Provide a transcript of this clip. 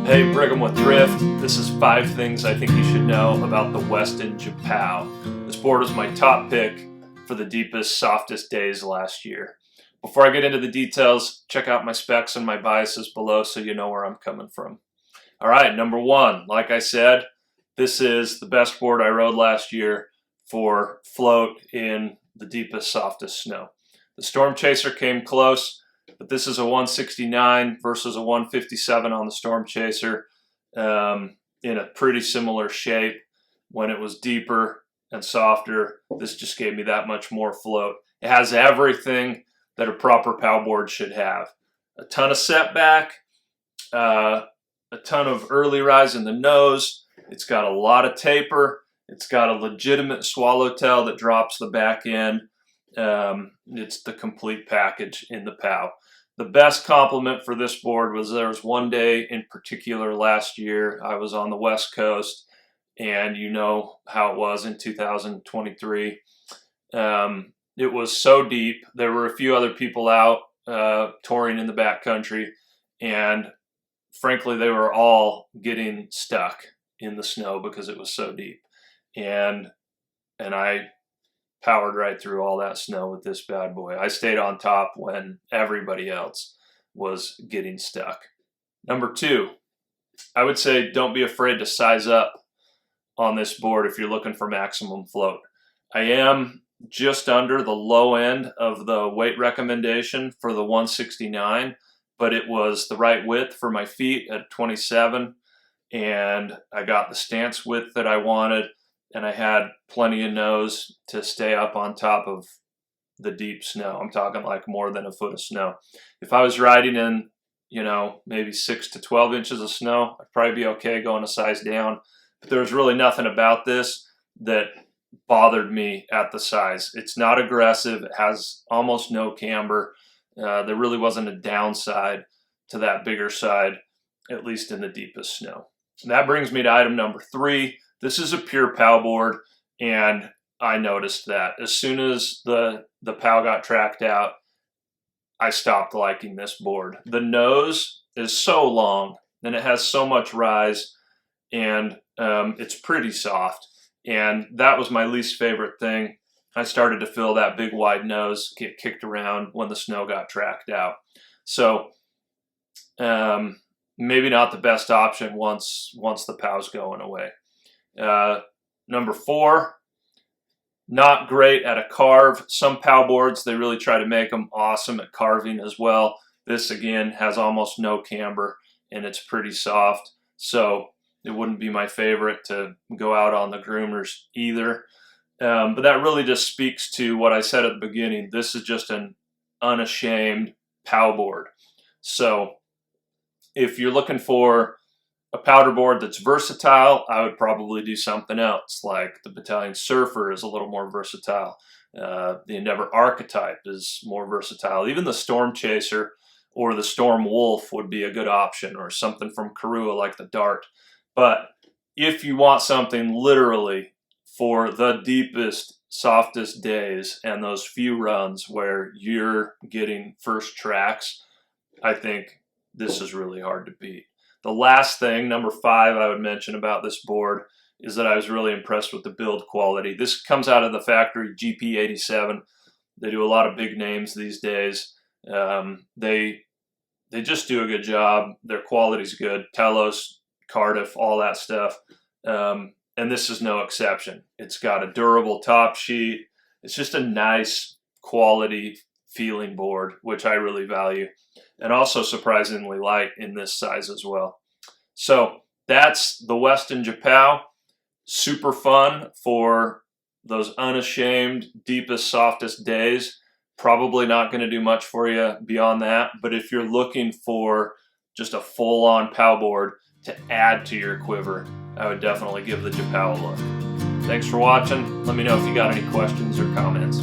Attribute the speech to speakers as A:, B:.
A: Hey, Brigham with Thrift. This is 5 things I think you should know about the Weston Japow. This board was my top pick for the deepest, softest days last year. Before I get into the details, check out my specs and my biases below so you know where I'm coming from. All right, number 1, like I said, this is the best board I rode last year for float in the deepest, softest snow. The Storm Chaser came close, but this is a 169 versus a 157 on the Storm Chaser in a pretty similar shape. When it was deeper and softer, this just gave me that much more float. It has everything that a proper POW board should have. A ton of setback, a ton of early rise in the nose. It's got a lot of taper. It's got a legitimate swallowtail that drops the back end. It's the complete package in the POW. The best compliment for this board was there was one day in particular last year. I was on the West Coast, and you know how it was in 2023. It was so deep. There were a few other people out touring in the backcountry, and frankly, they were all getting stuck in the snow because it was so deep. And I powered right through all that snow with this bad boy. I stayed on top when everybody else was getting stuck. Number 2, I would say don't be afraid to size up on this board if you're looking for maximum float. I am just under the low end of the weight recommendation for the 169, but it was the right width for my feet at 27, and I got the stance width that I wanted, and I had plenty of nose to stay up on top of the deep snow. I'm talking like more than a foot of snow. If I was riding in, maybe 6 to 12 inches of snow, I'd probably be okay going a size down. But there was really nothing about this that bothered me at the size. It's not aggressive. It has almost no camber. There really wasn't a downside to that bigger side, at least in the deepest snow. And that brings me to item number 3. This is a Purepow board, and I noticed that as soon as the POW got tracked out, I stopped liking this board. The nose is so long, and it has so much rise, and it's pretty soft, and that was my least favorite thing. I started to feel that big wide nose get kicked around when the snow got tracked out. So maybe not the best option once the POW's going away. Number 4, not great at a carve. Some POW boards, they really try to make them awesome at carving as well. This, again, has almost no camber, and it's pretty soft. So it wouldn't be my favorite to go out on the groomers either. But that really just speaks to what I said at the beginning. This is just an unashamed POW board. So if you're looking for a powder board that's versatile, I would probably do something else. Like the Battalion Surfer is a little more versatile. The Endeavor Archetype is more versatile. Even the Storm Chaser or the Storm Wolf would be a good option, or something from Karua like the Dart. But if you want something literally for the deepest, softest days and those few runs where you're getting first tracks, I think this is really hard to beat. The last thing, number 5, I would mention about this board is that I was really impressed with the build quality. This comes out of the factory GP87. They do a lot of big names these days. They just do a good job. Their quality's good. Telos, Cardiff, all that stuff. And this is no exception. It's got a durable top sheet. It's just a nice quality feeling board, which I really value, and also surprisingly light in this size as well. So that's the Weston Japow. Super fun for those unashamed, deepest, softest days. Probably not going to do much for you beyond that, but if you're looking for just a full-on POW board to add to your quiver, I would definitely give the Japow a look. Thanks for watching. Let me know if you got any questions or comments.